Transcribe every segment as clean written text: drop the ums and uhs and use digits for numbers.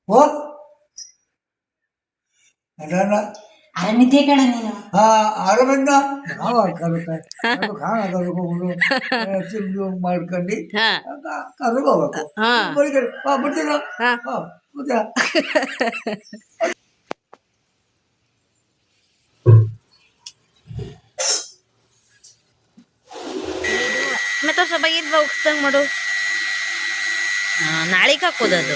ಓ ಅದನ್ನ ಆರಾಮಿದ್ದೆ ಕಣ ನೀನು. ಆರಾಮನ್ನ ನಾವು ಕರುತ್ತೆ ಅದು ಕಾಣೋದು ಹೋಗುದು ತಿಂದು ಮಾಡ್ಕೊಂಡು ಹಾ ಕರ್ಗ ಹೋಗ್ಬೇಕು ಹಾ ಬಿಡ್ತೀರ ಹಾ ಮತ್ತೆ ಮತ್ತೆ ಸ್ವಲ್ಪ ಇಲ್ವಾ ಉಗ್ಸ್ದಂಗ್ ಮಾಡು. ನಾಳೆಗೆ ಹಾಕೋದದು.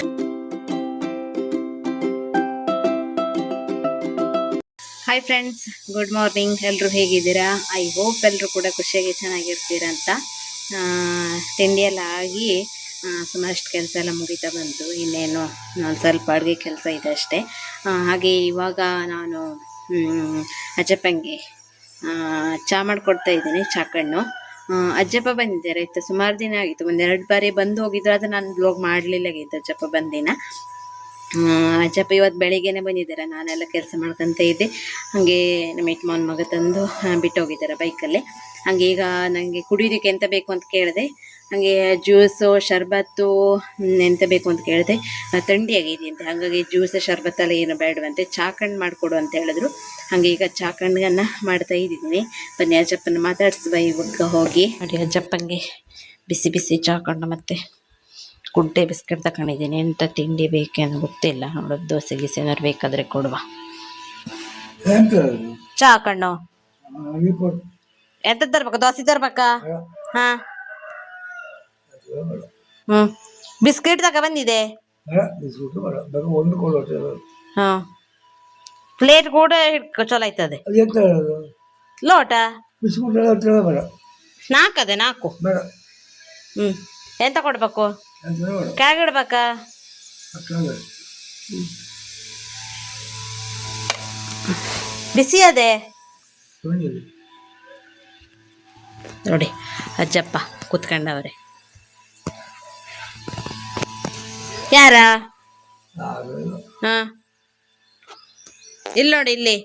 Hi friends, good morning. ಎಲ್ಲರೂ ಹೇಗಿದ್ದೀರಾ? ಐ ಹೋಪ್ ಎಲ್ಲರೂ ಕೂಡ ಖುಷಿಯಾಗಿ ಚೆನ್ನಾಗಿರ್ತೀರಾ ಅಂತ. ತಿಂಡಿ ಎಲ್ಲ ಆಗಿ ಸುಮಾರಷ್ಟು ಕೆಲಸ ಎಲ್ಲ ಮುಗಿತಾ ಬಂತು. ಇನ್ನೇನು ಒಂದು ಸ್ವಲ್ಪ ಅಡುಗೆ ಕೆಲಸ ಇದೆ ಅಷ್ಟೇ. ಹಾಗೆ ಇವಾಗ ನಾನು ಅಜ್ಜಪ್ಪಂಗೆ ಚಹಾ ಮಾಡಿಕೊಡ್ತಾ ಇದ್ದೀನಿ, ಚಾಕಣ್ಣು. ಅಜ್ಜಪ್ಪ ಬಂದಿದ್ದಾರೆ ಆಯಿತು. ಸುಮಾರು ದಿನ ಆಗಿತ್ತು, ಒಂದೆರಡು ಬಾರಿ ಬಂದು ಹೋಗಿದ್ರು. ಅದು ನಾನು ಬ್ಲಾಗ್ ಮಾಡಲಿಲ್ಲ ಆಗಿತ್ತು ಅಜ್ಜಪ್ಪ ಬಂದಿನ. ಅಜ್ಜಪ್ಪ ಇವತ್ತು ಬೆಳಿಗ್ಗೆನೆ ಬಂದಿದ್ದಾರೆ. ನಾನೆಲ್ಲ ಕೆಲಸ ಮಾಡ್ಕೊತ ಇದ್ದೆ. ಹಾಗೆ ನಮ್ಮ ಯಜಮಾನ್ ಮಗ ತಂದು ಬಿಟ್ಟು ಹೋಗಿದ್ದಾರೆ ಬೈಕಲ್ಲಿ. ಹಾಗೆ ಈಗ ನನಗೆ ಕುಡಿಯೋದಕ್ಕೆ ಎಂತ ಬೇಕು ಅಂತ ಕೇಳಿದೆ. ಹಾಗೆ ಜ್ಯೂಸು ಶರ್ಬತ್ತು ಎಂತ ಬೇಕು ಅಂತ ಕೇಳಿದೆ. ಥಂಡಿ ಆಗಿದೆಯಂತೆ, ಹಾಗಾಗಿ ಜ್ಯೂಸ್ ಶರ್ಬತ್ತೆಲ್ಲ ಏನು ಬೇಡವಂತೆ, ಚಾಕಣ್ಣು ಮಾಡಿಕೊಡು ಅಂತ ಹೇಳಿದ್ರು. ಹಾಗೆ ಈಗ ಚಾಕಣ್ಣನ್ನು ಮಾಡ್ತಾ ಇದ್ದೀನಿ. ಬನ್ನಿ ಅಜ್ಜಪ್ಪನ ಮಾತಾಡಿಸುವ ಇವಾಗ ಹೋಗಿ. ನೋಡಿ, ಅಜ್ಜಪ್ಪನಿಗೆ ಬಿಸಿ ಬಿಸಿ ಚಾಕಣ್ಣು ಮತ್ತು ಗುಡ್ಡೆ ಬಿಸ್ಕೆಟ್ ತಗೊಂಡಿದ್ದೀನಿ. ಎಂಥ ತಿಂಡಿ ಬೇಕೇನೋ ಗೊತ್ತಿಲ್ಲ. ನೋಡೋದು ದೋಸೆ ಗೀಸೆ ಏನಾದ್ರು ಬೇಕಾದರೆ ಕೊಡುವ. ಚಾಕಣ್ಣು ಎಂಥದ್ದು ತರ್ಬೇಕಾ? ದೋಸೆ ತರ್ಬೇಕಾ? ಹಾಂ ಬಿಸ್ಕೆಟ್ ತಗೋ ಬಂದಿದೆ. ಹಾಂ ಪ್ಲೇಟ್ ಕೂಡ ಚಲೋ ಆಯ್ತದೆ. ಲೋಟ ನಾಲ್ಕದೆ 4. ಎಂತ ಕೊಡ್ಬೇಕು? ಕೆಳಗಿಡ್ಬೇಕಾ? ಬಿಸಿ ಅದೇ ನೋಡಿ. ಅಜ್ಜಪ್ಪ ಕೂತ್ಕೊಂಡವ್ರೆ. ಯಾರ? ಹಾ ಇಲ್ಲಿ ನೋಡಿ, ಇಲ್ಲಿ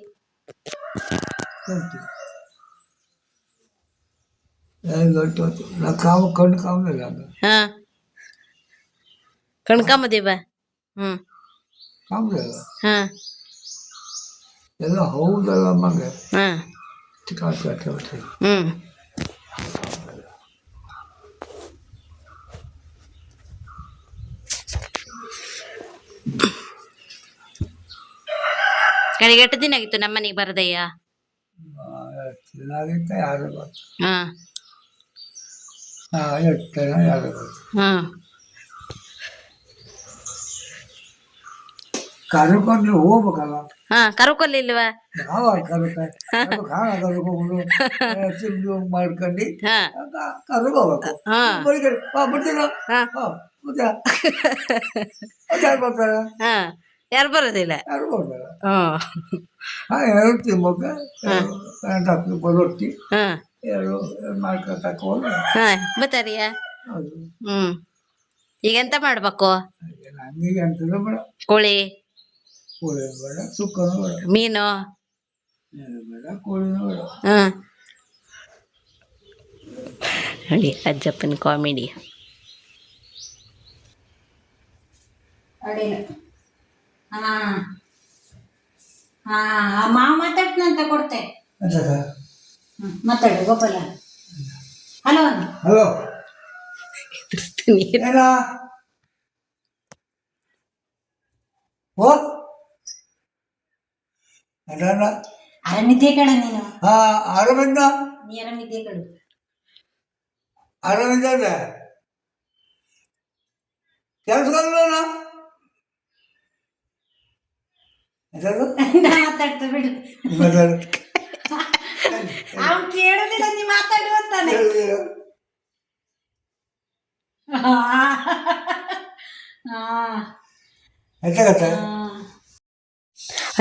ಹಾ ಕಣ್ಕಂಬದೇವ. ಹಾ ಎಲ್ಲ ಹೌದಲ್ಲ ಮಗ. ಹಾ ಕಡೆಗೆ ಎಷ್ಟು ದಿನ ಆಗಿತ್ತು ನಮ್ಮನೆಗೆ ಬರದಯ್ಯ? ಚೆನ್ನಾಗಿತ್ತ ಯಾರು ಗೊತ್ತು. ಹಾ ಎಷ್ಟು ಯಾರು ಗೊತ್ತು. ಹಾ ಕರ್ಕೊಂಡು ಹೋಗ್ಬೇಕಲ್ಲ. ಹಾ ಕರ್ಕೊಲ್ಲಿಲ್ವಾ? ಯಾವ ಕರುತ್ತೆ ಕಾಣೋದು ಹೋಗುದು ತಿಂದು ಮಾಡ್ಕೊಂಡು ಹಾ ಕರ್ಗ ಹೋಗ್ಬೇಕು. ಹಾ ಬಿಡ್ತೀರ ಹಾ ಮತ್ತೆ ಯಾರು ಬರ್ತಾರೆ? ಹಾ ಯಾರು ಬರೋದಿಲ್ಲ. ಯಾರು ಬರ್ತಾರೆ? ಹಾ ಎರಡು ತಿನ್ಬೇಕು. ರೊಟ್ಟಿ ಹಾ ಎರಡು ಮಾಡ್ಕೊತಕ್ಕ ಹಾ ಬತ್ತಾರಿಯ. ಹೌದು. ಈಗ ಎಂತ ಮಾಡ್ಬೇಕು? ನಂಗೆ ಎಂತಲೂ ಬೇಡ. ಕೋಳಿ ಕೋಳಿ ಬೇಡ, ಸುಕ್ಕನೂ ಬೇಡ, ಮೀನು ನೀನು ಬೇಡ, ಕೋಳಿನೂ ಬೇಡ. ಹಾ ನೋಡಿ ಅಜ್ಜಪ್ಪನ ಕಾಮಿಡಿ. ಮಾವ ಮಾತಾಡ್ತಂತ ಕೊಡ್ತೆ. ಮಾತಾಡು ಗೋಪಾಲ. ಹಲೋ ಹಲೋ ಏನ? ಓ ಅದನ್ನ ಆರಾಮಿದ್ದೆ ಕಣ ನೀನು. ಆರಾಮನ್ನ ನೀ ಆರಾಮಿದ್ದೆ ಕಣು. ಆರಾಮಿದ್ದಾನೆ. ಕೆಲ್ಸಗಲ್ಲ ಮಾತಾಡ್ತಾ ಬಿಡು. ಅವ್ನು ಕೇಳೋದಿಲ್ಲ, ನೀ ಮಾತಾಡು ಅಂತಾನೆ.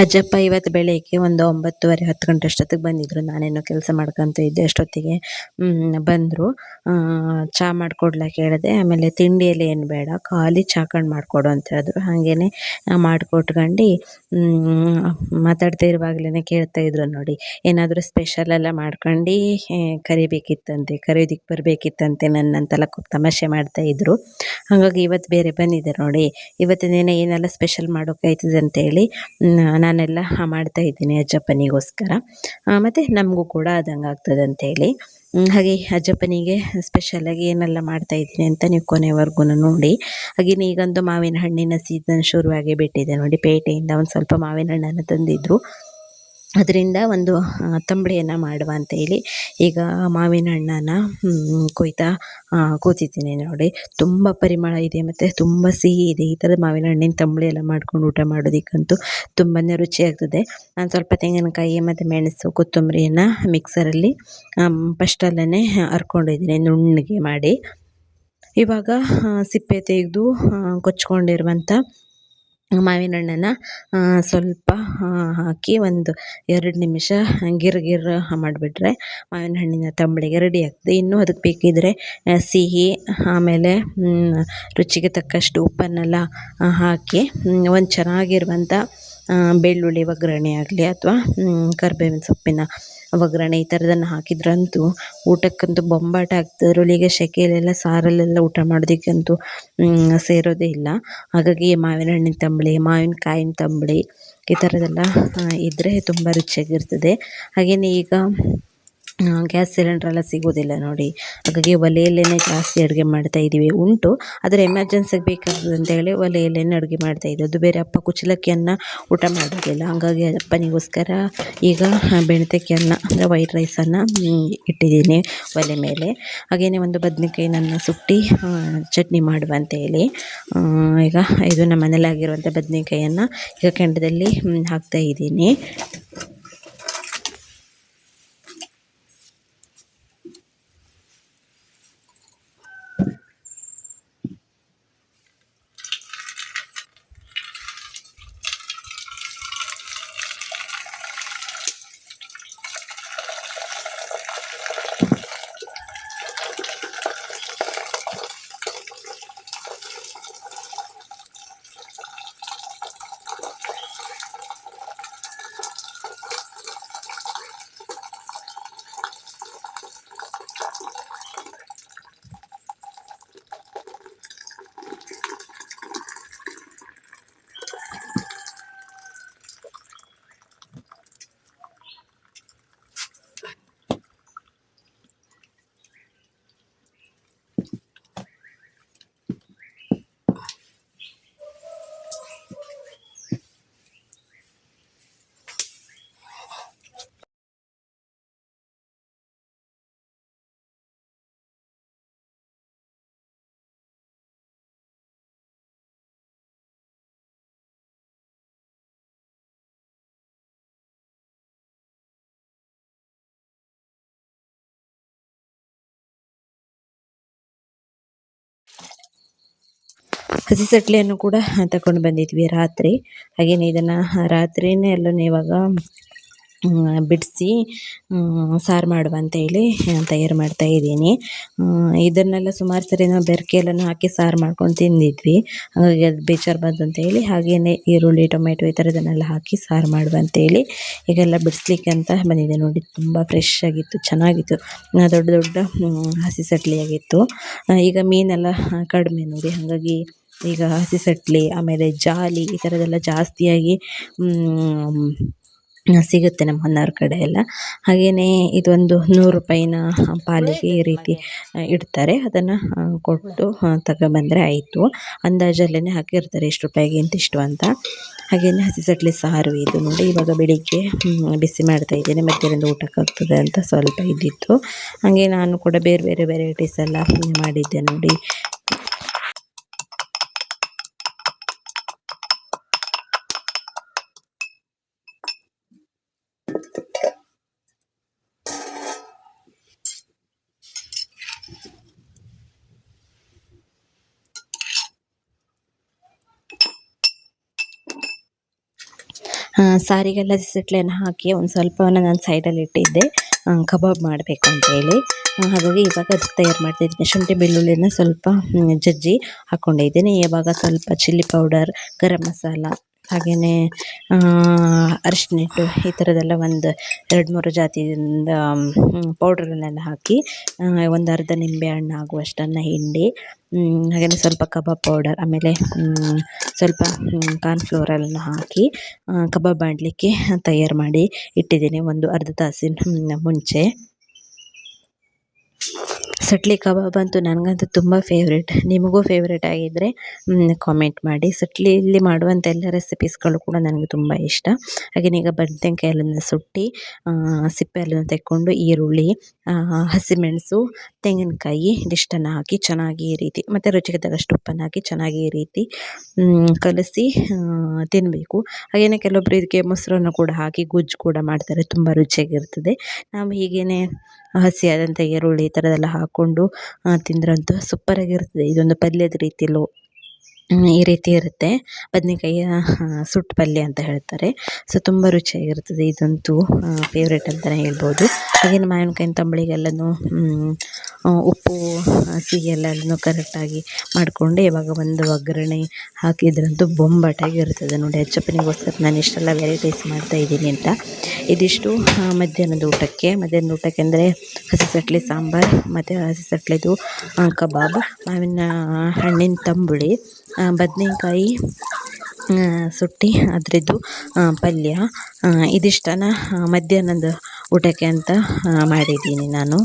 ಅಜ್ಜಪ್ಪ ಇವತ್ತು ಬೆಳಗ್ಗೆ ಒಂದು 9:30 10 ಗಂಟೆ ಅಷ್ಟೊತ್ತಿಗೆ ಬಂದಿದ್ರು. ನಾನೇನೋ ಕೆಲಸ ಮಾಡ್ಕೊತ ಇದ್ದೆ ಅಷ್ಟೊತ್ತಿಗೆ ಬಂದರು. ಚಹಾ ಮಾಡಿಕೊಡ್ಲ ಕೇಳಿದೆ. ಆಮೇಲೆ ತಿಂಡಿಯಲ್ಲಿ ಏನು ಬೇಡ, ಖಾಲಿ ಚಾಕಂಡು ಮಾಡಿಕೊಡು ಅಂತ ಹೇಳಿದ್ರು. ಹಾಗೇ ಮಾಡಿಕೊಟ್ಕೊಂಡು ಮಾತಾಡ್ತಾ ಇರುವಾಗಲೇ ಕೇಳ್ತಾ ಇದ್ರು ನೋಡಿ, ಏನಾದರೂ ಸ್ಪೆಷಲ್ ಎಲ್ಲ ಮಾಡ್ಕೊಂಡು ಕರಿಬೇಕಿತ್ತಂತೆ, ಕರೆಯೋದಕ್ಕೆ ಬರಬೇಕಿತ್ತಂತೆ ನನ್ನಂತೆಲ್ಲ ತಮಾಷೆ ಮಾಡ್ತಾಯಿದ್ರು. ಹಾಗಾಗಿ ಇವತ್ತು ಬೇರೆ ಬಂದಿದೆ ನೋಡಿ. ಇವತ್ತಿನ ದಿನ ಏನೆಲ್ಲ ಸ್ಪೆಷಲ್ ಮಾಡೋಕ್ಕಾಯ್ತದೆ ಅಂತೇಳಿ ನಾನೆಲ್ಲ ಮಾಡ್ತಾಯಿದ್ದೀನಿ ಅಜ್ಜಪ್ಪನಿಗೋಸ್ಕರ, ಮತ್ತು ನಮಗೂ ಕೂಡ ಆದಂಗೆ ಆಗ್ತದೆ ಅಂತೇಳಿ. ಹಾಗೆ ಅಜ್ಜಪ್ಪನಿಗೆ ಸ್ಪೆಷಲಾಗಿ ಏನೆಲ್ಲ ಮಾಡ್ತಾಯಿದ್ದೀನಿ ಅಂತ ನೀವು ಕೊನೆವರೆಗೂ ನೋಡಿ. ಹಾಗೆಯೇ ಈಗಂತೂ ಮಾವಿನ ಹಣ್ಣಿನ ಸೀಸನ್ ಶುರುವಾಗಿ ಬಿಟ್ಟಿದೆ ನೋಡಿ. ಪೇಟೆಯಿಂದ ಒಂದು ಸ್ವಲ್ಪ ಮಾವಿನ ಹಣ್ಣನ್ನು ತಂದಿದ್ದರು. ಅದರಿಂದ ಒಂದು ತಂಬಳಿಯನ್ನು ಮಾಡುವ ಅಂತೇಳಿ ಈಗ ಮಾವಿನ ಹಣ್ಣನ್ನು ಕೊಯ್ತಾ ಕೂತಿದ್ದೀನಿ ನೋಡಿ. ತುಂಬ ಪರಿಮಳ ಇದೆ ಮತ್ತು ತುಂಬ ಸಿಹಿ ಇದೆ. ಈ ಥರದ ಮಾವಿನ ಹಣ್ಣಿನ ತಂಬಳಿ ಎಲ್ಲ ಮಾಡ್ಕೊಂಡು ಊಟ ಮಾಡೋದಕ್ಕಂತೂ ತುಂಬಾ ರುಚಿಯಾಗ್ತದೆ. ನಾನು ಸ್ವಲ್ಪ ತೆಂಗಿನಕಾಯಿ ಮತ್ತು ಮೆಣಸು ಕೊತ್ತಂಬರಿಯನ್ನು ಮಿಕ್ಸರಲ್ಲಿ ಫಸ್ಟಲ್ಲೇ ಹರ್ಕೊಂಡಿದ್ದೀನಿ ನುಣ್ಣಗೆ ಮಾಡಿ. ಇವಾಗ ಸಿಪ್ಪೆ ತೆಗೆದು ಕೊಚ್ಕೊಂಡಿರುವಂಥ ಮಾವಿನ ಹಣ್ಣನ್ನು ಸ್ವಲ್ಪ ಹಾಕಿ ಒಂದು 2 ನಿಮಿಷ ಗಿರ್ ಮಾಡಿಬಿಟ್ರೆ ಮಾವಿನ ಹಣ್ಣಿನ ತಂಬಳಿಗೆ ರೆಡಿ ಆಗ್ತದೆ. ಇನ್ನೂ ಅದಕ್ಕೆ ಬೇಕಿದ್ದರೆ ಸಿಹಿ ಆಮೇಲೆ ರುಚಿಗೆ ತಕ್ಕಷ್ಟು ಉಪ್ಪನ್ನೆಲ್ಲ ಹಾಕಿ ಒಂದು ಚೆನ್ನಾಗಿರುವಂಥ ಬೆಳ್ಳುಳ್ಳಿ ಒಗ್ಗರಣೆ ಆಗಲಿ ಅಥವಾ ಕರಿಬೇವಿನ ಸೊಪ್ಪಿನ ಒಗ್ಗರಣೆ ಈ ಥರದನ್ನು ಹಾಕಿದ್ರಂತೂ ಊಟಕ್ಕಂತೂ ಬೊಂಬಾಟ ಆಗ್ತದೆ. ಅದರೊಳಗೆ ಸೆಕೆಯಲ್ಲೆಲ್ಲ ಸಾರಲ್ಲೆಲ್ಲ ಊಟ ಮಾಡೋದಕ್ಕಂತೂ ಸೇರೋದೇ ಇಲ್ಲ. ಹಾಗಾಗಿ ಮಾವಿನ ಹಣ್ಣಿನ ತಂಬಳಿ, ಮಾವಿನಕಾಯಿನ ತಂಬಳಿ ಈ ಥರದ್ದೆಲ್ಲ ಇದ್ದರೆ ತುಂಬ ರುಚಿಯಾಗಿರ್ತದೆ. ಹಾಗೆಯೇ ಈಗ ಗ್ಯಾಸ್ ಸಿಲಿಂಡ್ರೆಲ್ಲ ಸಿಗೋದಿಲ್ಲ ನೋಡಿ. ಹಾಗಾಗಿ ಒಲೆಯಲ್ಲೇ ಜಾಸ್ತಿ ಅಡುಗೆ ಮಾಡ್ತಾಯಿದ್ದೀವಿ. ಉಂಟು, ಆದರೆ ಎಮರ್ಜೆನ್ಸಿಗೆ ಬೇಕಾಗ್ತದೆ ಅಂತೇಳಿ ಒಲೆಯಲ್ಲೇ ಅಡುಗೆ ಮಾಡ್ತಾಯಿದ್ವಿ. ಅದು ಬೇರೆ ಅಪ್ಪ ಕುಚ್ಚಲಕ್ಕಿಯನ್ನು ಊಟ ಮಾಡೋದಿಲ್ಲ. ಹಾಗಾಗಿ ಅಪ್ಪನಿಗೋಸ್ಕರ ಈಗ ಬೆಣ್ತಕ್ಕಿ ಅನ್ನ ಅಂದರೆ ವೈಟ್ ರೈಸನ್ನು ಇಟ್ಟಿದ್ದೀನಿ ಒಲೆ ಮೇಲೆ. ಹಾಗೆಯೇ ಒಂದು ಬದನೆಕಾಯಿನನ್ನು ಸುಟ್ಟು ಚಟ್ನಿ ಮಾಡುವ ಅಂತೇಳಿ ಈಗ ಇದು ನಮ್ಮ ಮನೇಲಿ ಆಗಿರುವಂಥ ಬದನೆಕಾಯಿಯನ್ನು ಈಗ ಕೆಂಡದಲ್ಲಿ ಹಾಕ್ತಾಯಿದ್ದೀನಿ. ಹಸಿ ಸಟ್ಲಿಯನ್ನು ಕೂಡ ತಗೊಂಡು ಬಂದಿದ್ವಿ ರಾತ್ರಿ. ಹಾಗೆಯೇ ಇದನ್ನು ರಾತ್ರಿಯೇ ಎಲ್ಲನೂ ಇವಾಗ ಬಿಡಿಸಿ ಸಾರು ಮಾಡುವ ಅಂತೇಳಿ ತಯಾರು ಮಾಡ್ತಾಯಿದ್ದೀನಿ. ಇದನ್ನೆಲ್ಲ ಸುಮಾರು ಸರಿ ನಾವು ಬೆರಕೆ ಹಾಕಿ ಸಾರು ಮಾಡ್ಕೊಂಡು ತಿಂದಿದ್ವಿ. ಹಾಗಾಗಿ ಅದು ಬೇಜಾರು ಬಂತು ಅಂತೇಳಿ ಹಾಗೆಯೇ ಈರುಳ್ಳಿ ಟೊಮೆಟೊ ಈ ಥರದನ್ನೆಲ್ಲ ಹಾಕಿ ಸಾರು ಮಾಡುವ ಅಂತೇಳಿ ಈಗೆಲ್ಲ ಬಿಡಿಸ್ಲಿಕ್ಕೆ ಅಂತ ಬಂದಿದೆ ನೋಡಿ. ತುಂಬ ಫ್ರೆಶ್ ಆಗಿತ್ತು, ಚೆನ್ನಾಗಿತ್ತು, ದೊಡ್ಡ ದೊಡ್ಡ ಹಸಿ ಸಟ್ಲಿ ಆಗಿತ್ತು. ಈಗ ಮೀನೆಲ್ಲ ಕಡಿಮೆ ನೋಡಿ, ಹಾಗಾಗಿ ಈಗ ಹಸಿ ಸಟ್ಲಿ ಆಮೇಲೆ ಜಾಲಿ ಈ ಥರದ್ದೆಲ್ಲ ಜಾಸ್ತಿಯಾಗಿ ಸಿಗುತ್ತೆ ನಮ್ಮ ಹೊನ್ನಾವರ ಕಡೆ ಎಲ್ಲ. ಹಾಗೆಯೇ ಇದೊಂದು 100 ರೂಪಾಯಿನ ಪಾಲಿಗೆ ಈ ರೀತಿ ಇಡ್ತಾರೆ. ಅದನ್ನು ಕೊಟ್ಟು ತಗೊಬಂದರೆ ಆಯಿತು. ಅಂದಾಜಲ್ಲೇ ಹಾಕಿರ್ತಾರೆ ಎಷ್ಟು ರೂಪಾಯಿಗೆ ಇಂತಿಷ್ಟು ಅಂತ. ಹಾಗೆಯೇ ಹಸಿ ಸಟ್ಲಿ ಸಾರು ಇದು ನೋಡಿ. ಇವಾಗ ಬೆಳಿಗ್ಗೆ ಬಿಸಿ ಮಾಡ್ತಾಯಿದ್ದೇನೆ, ಮಧ್ಯಾಹ್ನದ ಊಟಕ್ಕಾಗ್ತದೆ ಅಂತ ಸ್ವಲ್ಪ ಇದ್ದಿತ್ತು. ಹಾಗೆ ನಾನು ಕೂಡ ಬೇರೆ ಬೇರೆ ವೆರೈಟೀಸ್ ಎಲ್ಲ ಮಾಡಿದ್ದೆ ನೋಡಿ. ಸಾರಿಗೆಲ್ಲ ಸೆಟ್ಲೆನ ಹಾಕಿ ಒಂದು ಸ್ವಲ್ಪವನ್ನು ನಾನು ಸೈಡಲ್ಲಿ ಇಟ್ಟಿದ್ದೆ ಕಬಾಬ್ ಮಾಡಬೇಕು ಅಂತೇಳಿ. ಹಾಗಾಗಿ ಇವಾಗ ಅದಕ್ಕೆ ತಯಾರು ಮಾಡ್ತಿದ್ದೀನಿ. ಶುಂಠಿ ಬೆಳ್ಳುಳ್ಳಿನ ಸ್ವಲ್ಪ ಜಜ್ಜಿ ಹಾಕ್ಕೊಂಡಿದ್ದೀನಿ. ಇವಾಗ ಸ್ವಲ್ಪ ಚಿಲ್ಲಿ ಪೌಡರ್, ಗರಂ ಮಸಾಲ, ಹಾಗೆಯೇ ಅರಿಶಿನ ಹಿಟ್ಟು, ಈ ಥರದ್ದೆಲ್ಲ ಒಂದು 2-3 ಜಾತಿಯಿಂದ ಪೌಡ್ರನ್ನೆಲ್ಲ ಹಾಕಿ ಒಂದು ಅರ್ಧ ನಿಂಬೆ ಹಣ್ಣು ಆಗುವಷ್ಟನ್ನು ಹಿಂಡಿ, ಹಾಗೆಯೇ ಸ್ವಲ್ಪ ಕಬಾಬ್ ಪೌಡರ್, ಆಮೇಲೆ ಸ್ವಲ್ಪ ಕಾರ್ನ್ಫ್ಲೋರನ್ನು ಹಾಕಿ ಕಬಾಬ್ ಮಾಡಲಿಕ್ಕೆ ತಯಾರು ಮಾಡಿ ಇಟ್ಟಿದ್ದೀನಿ ಒಂದು ಅರ್ಧ ತಾಸಿನ ಮುಂಚೆ. ಸಟ್ಲಿ ಕಬಾಬ್ ಅಂತೂ ನನಗಂತೂ ತುಂಬ ಫೇವ್ರೇಟ್. ನಿಮಗೂ ಫೇವ್ರೇಟ್ ಆಗಿದ್ದರೆ ಕಾಮೆಂಟ್ ಮಾಡಿ. ಸಟ್ಲಿಯಲ್ಲಿ ಮಾಡುವಂಥ ಎಲ್ಲ ರೆಸಿಪೀಸ್ಗಳು ಕೂಡ ನನಗೆ ತುಂಬ ಇಷ್ಟ. ಹಾಗೆಯೇ ಈಗ ಬದನೆಕಾಯಿ ಹಾಲನ್ನು ಸುಟ್ಟು ಸಿಪ್ಪೆ ಹಾಲನ್ನು ತೆಕ್ಕೊಂಡು ಈರುಳ್ಳಿ, ಹಸಿಮೆಣಸು, ತೆಂಗಿನಕಾಯಿ ಇದಿಷ್ಟನ್ನು ಹಾಕಿ ಚೆನ್ನಾಗಿ ಈ ರೀತಿ, ಮತ್ತು ರುಚಿಗೆ ತಕ್ಕಷ್ಟು ಉಪ್ಪನ್ನು ಹಾಕಿ ಚೆನ್ನಾಗಿ ಈ ರೀತಿ ಕಲಸಿ ತಿನ್ನಬೇಕು. ಹಾಗೆಯೇ ಕೆಲವೊಬ್ಬರು ಇದಕ್ಕೆ ಮೊಸರನ್ನು ಕೂಡ ಹಾಕಿ ಗೊಜ್ಜು ಕೂಡ ಮಾಡ್ತಾರೆ, ತುಂಬ ರುಚಿಯಾಗಿರ್ತದೆ. ನಾವು ಹೀಗೇ ಹಸಿಯಾದಂಥ ಈರುಳ್ಳಿ ಈ ಥರದ್ದೆಲ್ಲ ಹಾಕ್ಕೊಂಡು ತಿಂದ್ರಂತೂ ಸೂಪರಾಗಿರ್ತದೆ. ಇದೊಂದು ಪಲ್ಯದ ರೀತಿಯಲ್ಲೂ ಈ ರೀತಿ ಇರುತ್ತೆ. ಬದನೆಕಾಯಿಯ ಸುಟ್ಟು ಪಲ್ಯ ಅಂತ ಹೇಳ್ತಾರೆ. ಸೊ ತುಂಬ ರುಚಿಯಾಗಿರ್ತದೆ. ಇದಂತೂ ಫೇವ್ರೇಟ್ ಅಂತಲೇ ಹೇಳ್ಬೋದು. ಹಾಗೆಯೇ ಮಾವಿನಕಾಯಿನ ತಂಬಳಿಗೆಲ್ಲನೂ ಉಪ್ಪು ಸಿಹಿ ಎಲ್ಲನೂ ಕರೆಕ್ಟಾಗಿ ಮಾಡಿಕೊಂಡು ಇವಾಗ ಒಂದು ಒಗ್ಗರಣೆ ಹಾಕಿದ್ರಂತೂ ಬೊಂಬಾಟಾಗಿರ್ತದೆ ನೋಡಿ. ಅಚ್ಚಪ್ಪನಿಗೋಸ್ಕರ ನಾನು ಇಷ್ಟೆಲ್ಲ ವೆರೈಟೀಸ್ ಮಾಡ್ತಾಯಿದ್ದೀನಿ ಅಂತ. ಇದಿಷ್ಟು ಮಧ್ಯಾಹ್ನದ ಊಟಕ್ಕೆ. ಮಧ್ಯಾಹ್ನದ ಊಟಕ್ಕೆ ಅಂದರೆ ಹಸಿ ಸಟ್ಲಿ ಸಾಂಬಾರು, ಮತ್ತು ಹಸಿ ಸಟ್ಲಿದು ಕಬಾಬ್, ಮಾವಿನ ಹಣ್ಣಿನ ತಂಬುಳಿ, ಬದನೆಕಾಯಿ ಸುಟ್ಟು ಅದರದ್ದು ಪಲ್ಯ, ಇದಿಷ್ಟನ್ನು ಮಧ್ಯಾಹ್ನದ ಊಟಕ್ಕೆ ಅಂತ ಮಾಡಿದ್ದೀನಿ ನಾನು.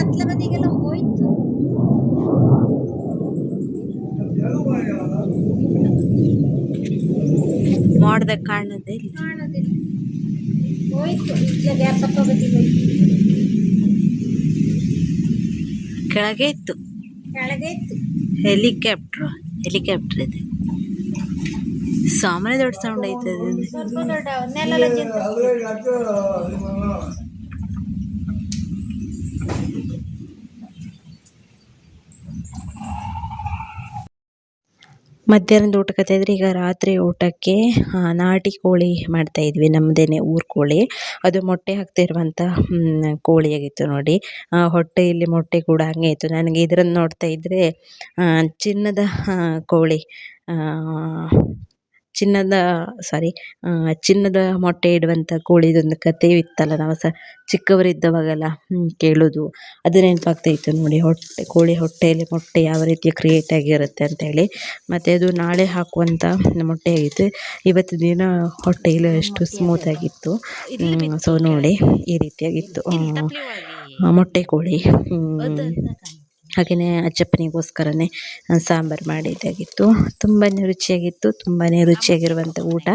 ಅತ್ಲ ಬದಿಗೆಲ್ಲ ಹೋಯ್ತು. ಮಾಡ್ದೆ ಕಾಣದೆ ಹೋಯ್ತು. ಇತ್ಲ ಗ್ಯಾಪಪ್ಪ ಬದಿಗೆ ಹೋಯ್ತು. ಕೆಳಗೆ ಇತ್ತು. ಕೆಳಗೆ ಇತ್ತು. ಹೆಲಿಕಾಪ್ಟರ್ ಇದೆ. ಸಾಮಾನ್ಯ ದೊಡ್ಡ ಸೌಂಡ್ ಐತದೆ. ಸ್ವಲ್ಪ ದೊಡ್ಡ ನೆಲ ಮಧ್ಯಾಹ್ನದ ಊಟಕ್ಕೆ ಇದ್ರೆ ಈಗ ರಾತ್ರಿ ಊಟಕ್ಕೆ ನಾಟಿ ಕೋಳಿ ಮಾಡ್ತಾಯಿದ್ವಿ. ನಮ್ಮದೇನೆ ಊರು ಕೋಳಿ, ಅದು ಮೊಟ್ಟೆ ಹಾಕ್ತಿರುವಂಥ ಕೋಳಿಯಾಗಿತ್ತು ನೋಡಿ. ಹೊಟ್ಟೆಯಲ್ಲಿ ಮೊಟ್ಟೆ ಕೂಡ ಹಾಗೆ ಇತ್ತು. ನನಗೆ ಇದನ್ನು ನೋಡ್ತಾ ಇದ್ದರೆ ಚಿನ್ನದ ಕೋಳಿ, ಚಿನ್ನದ ಮೊಟ್ಟೆ ಇಡುವಂಥ ಕೋಳಿದೊಂದು ಕಥೆ ಇತ್ತಲ್ಲ, ನಾವು ಚಿಕ್ಕವರಿದ್ದವಾಗೆಲ್ಲ ಕೇಳೋದು, ಅದು ನೆನಪಾಗ್ತಾಯಿತ್ತು ನೋಡಿ. ಕೋಳಿ ಹೊಟ್ಟೆಯಲ್ಲಿ ಮೊಟ್ಟೆ ಯಾವ ರೀತಿ ಕ್ರಿಯೇಟ್ ಆಗಿರುತ್ತೆ ಅಂತೇಳಿ. ಮತ್ತು ಅದು ನಾಳೆ ಹಾಕುವಂಥ ಮೊಟ್ಟೆ ಆಗಿತ್ತು. ಇವತ್ತು ದಿನ ಹೊಟ್ಟೆಯಲ್ಲಿ ಅಷ್ಟು ಸ್ಮೂತಾಗಿತ್ತು. ಸೊ ನೋಡಿ ಈ ರೀತಿಯಾಗಿತ್ತು ಮೊಟ್ಟೆ ಕೋಳಿ. ಹಾಗೆಯೇ ಅಜ್ಜಪ್ಪನಿಗೋಸ್ಕರನೇ ಸಾಂಬಾರು ಮಾಡಿದ್ದಾಗಿತ್ತು. ತುಂಬಾ ರುಚಿಯಾಗಿತ್ತು, ತುಂಬಾ ರುಚಿಯಾಗಿರುವಂಥ ಊಟ.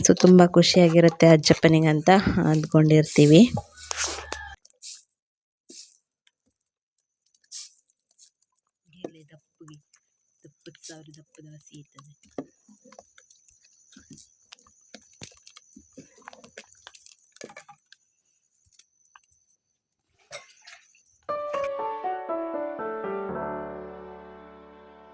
ಸೊ ತುಂಬ ಖುಷಿಯಾಗಿರುತ್ತೆ ಅಜ್ಜಪ್ಪನಿಗಂತ ಅಂದ್ಕೊಂಡಿರ್ತೀವಿ. ದಪ್ಪದ ಹಸಿ ಇರ್ತದೆ.